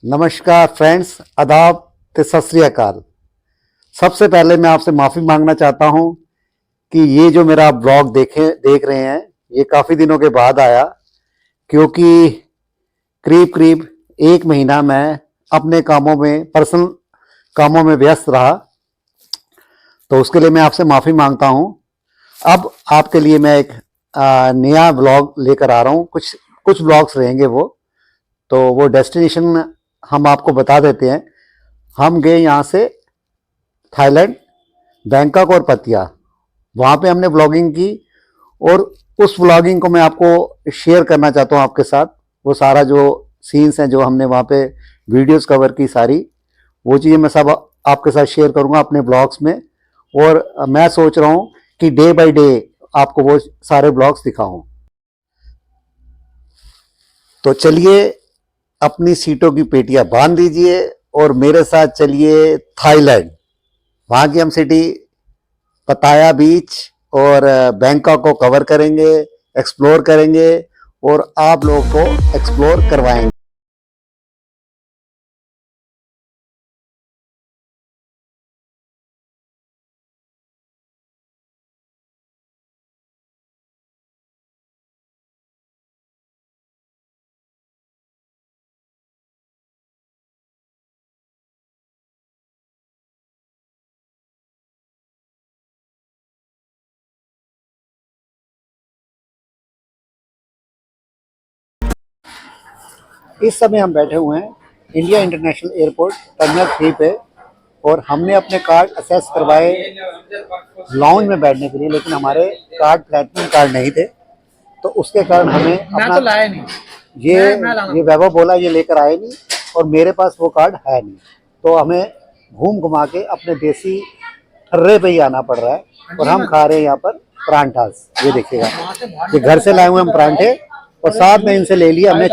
नमस्कार फ्रेंड्स, आदाब ते सत श्री अकाल। सबसे पहले मैं आपसे माफ़ी मांगना चाहता हूं कि ये जो मेरा ब्लॉग देख रहे हैं, ये काफ़ी दिनों के बाद आया, क्योंकि करीब करीब 1 महीना मैं अपने कामों में, पर्सनल कामों में व्यस्त रहा। तो उसके लिए मैं आपसे माफ़ी मांगता हूं। अब आपके लिए मैं एक नया ब्लॉग लेकर आ रहा हूं। कुछ कुछ ब्लॉग्स रहेंगे वो डेस्टिनेशन हम आपको बता देते हैं। हम गए यहाँ से थाईलैंड, बैंकॉक और पतिया। वहाँ पे हमने व्लॉगिंग की और उस व्लॉगिंग को मैं आपको शेयर करना चाहता हूँ आपके साथ। वो सारा जो सीन्स हैं, जो हमने वहाँ पे वीडियोस कवर की, सारी वो चीज़ें मैं सब आपके साथ शेयर करूँगा अपने ब्लॉग्स में। और मैं सोच रहा हूँ कि डे बाय डे आपको वो सारे ब्लॉग्स दिखाऊँ। तो चलिए, अपनी सीटों की पेटियां बांध दीजिए और मेरे साथ चलिए थाईलैंड। वहाँ की हम सिटी पताया बीच और बैंकॉक को कवर करेंगे, एक्सप्लोर करेंगे और आप लोगों को एक्सप्लोर करवाएंगे। इस समय हम बैठे हुए हैं इंडिया इंटरनेशनल एयरपोर्ट टर्मिनल 3 पे और हमने अपने कार्ड असेस करवाए लॉन्ज में बैठने के लिए, लेकिन हमारे कार्ड प्लेटिनम कार्ड नहीं थे। तो उसके कारण हमें अपना तो लाया नहीं। ये वैभव बोला ये लेकर आए नहीं और मेरे पास वो कार्ड है नहीं। तो हमें घूम घुमा के अपने देसी ठर्रे पे ही आना पड़ रहा है और हम खा रहे हैं यहाँ पर परांठास। ये देखिएगा, ये घर से लाए हुए हम परांठे और साथ में इनसे ले लिया हमने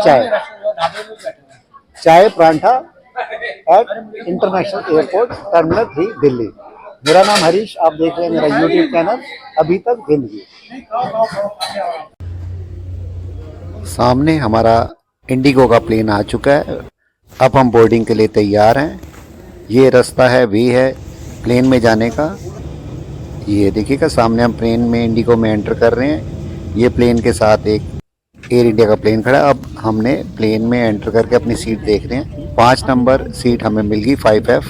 चाय परांठा at international airport terminal 3 Delhi. मेरा नाम हरीश, आप देख रहे हैं मेरा यूट्यूब चैनल अभी तक जिंदगी। सामने हमारा इंडिगो का प्लेन आ चुका है। अब हम बोर्डिंग के लिए तैयार हैं। ये रास्ता है, वे है प्लेन में जाने का। ये देखिएगा, सामने हम प्लेन में, इंडिगो में एंटर कर रहे हैं। ये प्लेन के साथ एक एयर इंडिया का प्लेन खड़ा है। अब हमने प्लेन में एंटर करके अपनी सीट देख रहे हैं। 5 नंबर सीट हमें मिल गई, 5F।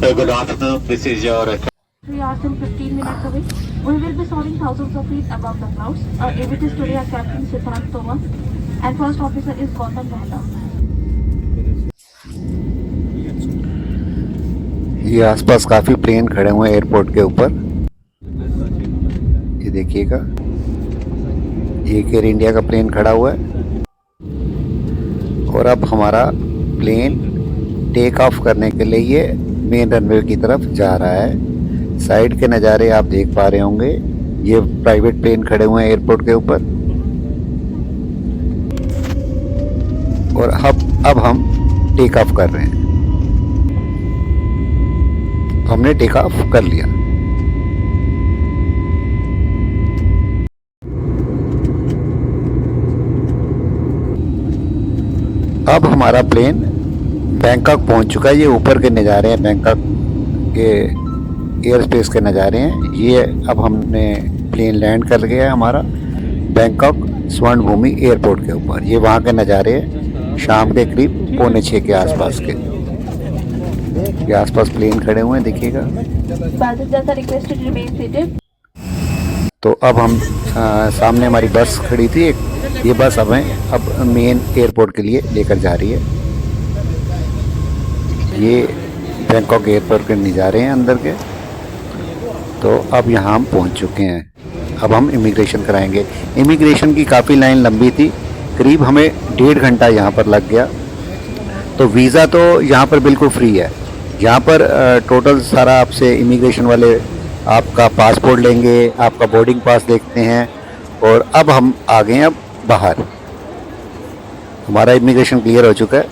Good afternoon. This is your 3 hours and 15 minutes away. We will be soaring thousands of feet above the clouds. Our aviators today are Captain Siddharth Thomas and First Officer is Gautam Mehta. ये आसपास काफ़ी plane खड़े हुए हैं airport के ऊपर। ये देखिएगा, एक एयर इंडिया का प्लेन खड़ा हुआ है और अब हमारा प्लेन टेक ऑफ करने के लिए ये मेन रनवे की तरफ जा रहा है। साइड के नज़ारे आप देख पा रहे होंगे। ये प्राइवेट प्लेन खड़े हुए हैं एयरपोर्ट के ऊपर और अब हम टेक ऑफ कर रहे हैं। हमने टेक ऑफ कर लिया। अब हमारा प्लेन बैंकॉक पहुंच चुका है। ये ऊपर के नज़ारे हैं, बैंकॉक के एयर स्पेस के नज़ारे हैं। ये अब हमने प्लेन लैंड कर गया है हमारा बैंकॉक स्वर्ण भूमि एयरपोर्ट के ऊपर। ये वहाँ के नज़ारे हैं शाम के करीब 5:45 के आसपास के। ये आसपास प्लेन खड़े हुए हैं, देखिएगा। तो अब हम सामने हमारी बस खड़ी थी एक। ये बस हमें अब मेन एयरपोर्ट के लिए लेकर जा रही है। ये बैंकॉक एयरपोर्ट के नज़ारे हैं अंदर के। तो अब यहाँ हम पहुँच चुके हैं। अब हम इमिग्रेशन कराएंगे। इमिग्रेशन की काफ़ी लाइन लंबी थी, करीब हमें 1.5 घंटा यहाँ पर लग गया। तो वीज़ा तो यहाँ पर बिल्कुल फ्री है। यहाँ पर टोटल सारा आपसे इमिग्रेशन वाले आपका पासपोर्ट लेंगे, आपका बोर्डिंग पास देखते हैं। और अब हम आ गए हैं अब बाहर। हमारा इमिग्रेशन क्लियर हो चुका है।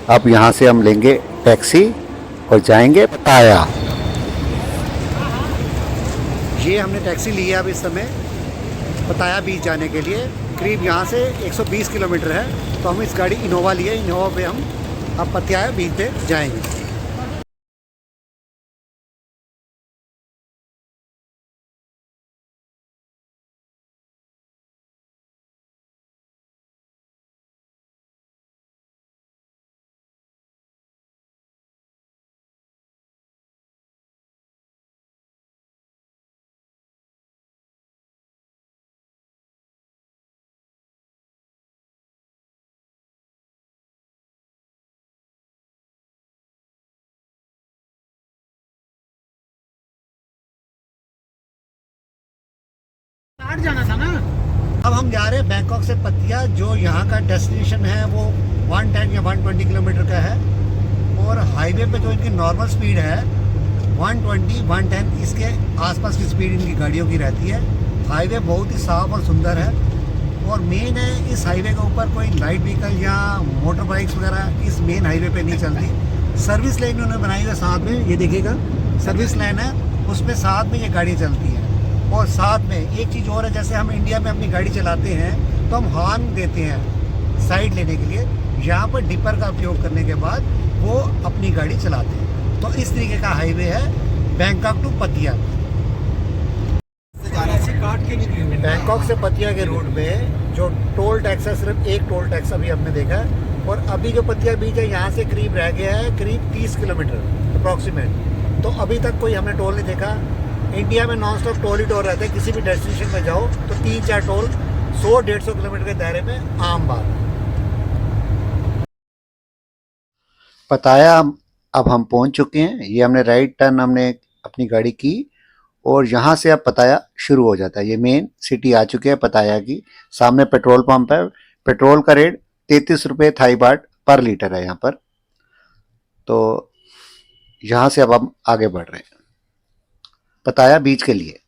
अब यहाँ से हम लेंगे टैक्सी और जाएंगे पताया। ये हमने टैक्सी ली है अब इस समय पताया बीच जाने के लिए। करीब यहाँ से 120 किलोमीटर है। तो हम इस गाड़ी इनोवा लिए, इनोवा पे हम अब पतियाला बीच पे जाएंगे। जाना था ना। अब हम जा रहे हैं बैंकॉक से पतिया, जो यहाँ का डेस्टिनेशन है वो 110 या 120 किलोमीटर का है। और हाईवे पे जो इनकी नॉर्मल स्पीड है 120 110, इसके आसपास की स्पीड इनकी गाड़ियों की रहती है। हाईवे बहुत ही साफ और सुंदर है। और मेन है, इस हाईवे के ऊपर कोई लाइट व्हीकल या मोटर बाइक्स वगैरह इस मेन हाईवे पे नहीं चलती। सर्विस लाइन उन्होंने बनाई हुई है साथ में, ये देखिएगा सर्विस लाइन है, उसमें साथ में ये गाड़ी चलती है। और साथ में एक चीज़ और है, जैसे हम इंडिया में अपनी गाड़ी चलाते हैं तो हम हॉर्न देते हैं साइड लेने के लिए, यहाँ पर डिपर का उपयोग करने के बाद वो अपनी गाड़ी चलाते हैं। तो इस तरीके का हाईवे है बैंकॉक टू पतिया। बैंकॉक से पतिया के रूट में जो टोल टैक्स है, सिर्फ एक टोल टैक्स अभी हमने देखा है। और अभी जो पतिया बीच है यहाँ से करीब रह गया है करीब 30 किलोमीटर अप्रॉक्सीमेट। तो अभी तक कोई हमने टोल नहीं देखा। इंडिया में नॉन स्टॉप टोल ही टोल रहते हैं, किसी भी डेस्टिनेशन में जाओ तो 3-4 टोल 100-150 किलोमीटर के दायरे में आम बात है। पताया अब हम पहुंच चुके हैं। ये हमने राइट टर्न हमने अपनी गाड़ी की और यहाँ से अब पताया शुरू हो जाता है। ये मेन सिटी आ चुके हैं पताया की। सामने पेट्रोल पंप है। पेट्रोल का रेट 33 रुपये थाई बाट पर लीटर है यहाँ पर। तो यहाँ से अब हम आगे बढ़ रहे हैं पताया बीच के लिए।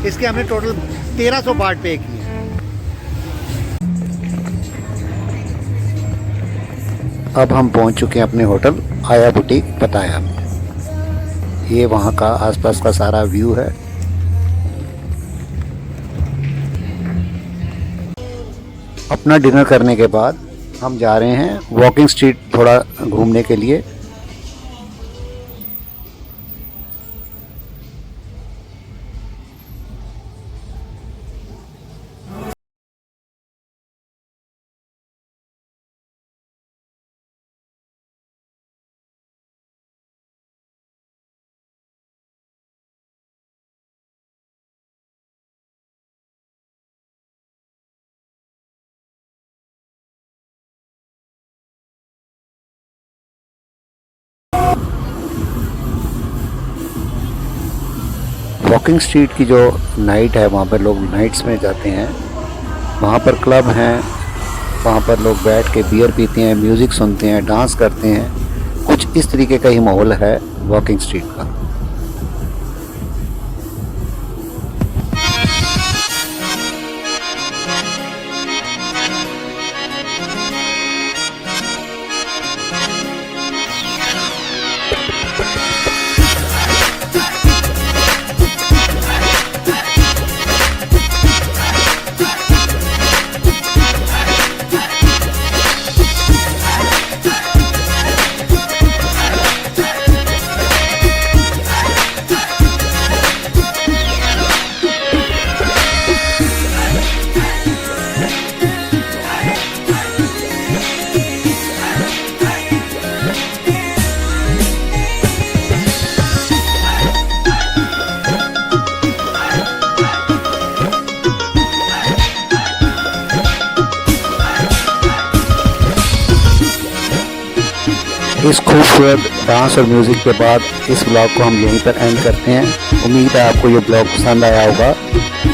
इसके हमने टोटल 1300 बाट पे किए। अब हम पहुंच चुके हैं अपने होटल आया बुटीक पताया। ये वहाँ का आसपास का सारा व्यू है। अपना डिनर करने के बाद हम जा रहे हैं वॉकिंग स्ट्रीट थोड़ा घूमने के लिए। वॉकिंग स्ट्रीट की जो नाइट है वहाँ पर लोग नाइट्स में जाते हैं। वहाँ पर क्लब हैं, वहाँ पर लोग बैठ के बियर पीते हैं, म्यूज़िक सुनते हैं, डांस करते हैं। कुछ इस तरीके का ही माहौल है वॉकिंग स्ट्रीट का। इस खूबसूरत डांस और म्यूज़िक के बाद इस ब्लॉग को हम यहीं पर एंड करते हैं। उम्मीद है आपको ये ब्लॉग पसंद आया होगा।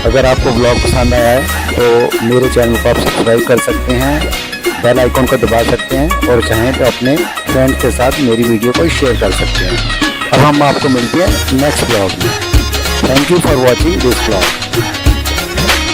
अगर आपको ब्लॉग पसंद आया है तो मेरे चैनल को आप सब्सक्राइब कर सकते हैं, बेल आइकॉन को दबा सकते हैं और चाहें तो अपने फ्रेंड के साथ मेरी वीडियो को शेयर कर सकते हैं। अब हम आपको मिलते हैं नेक्स्ट ब्लॉग में। Thank you for watching this blog.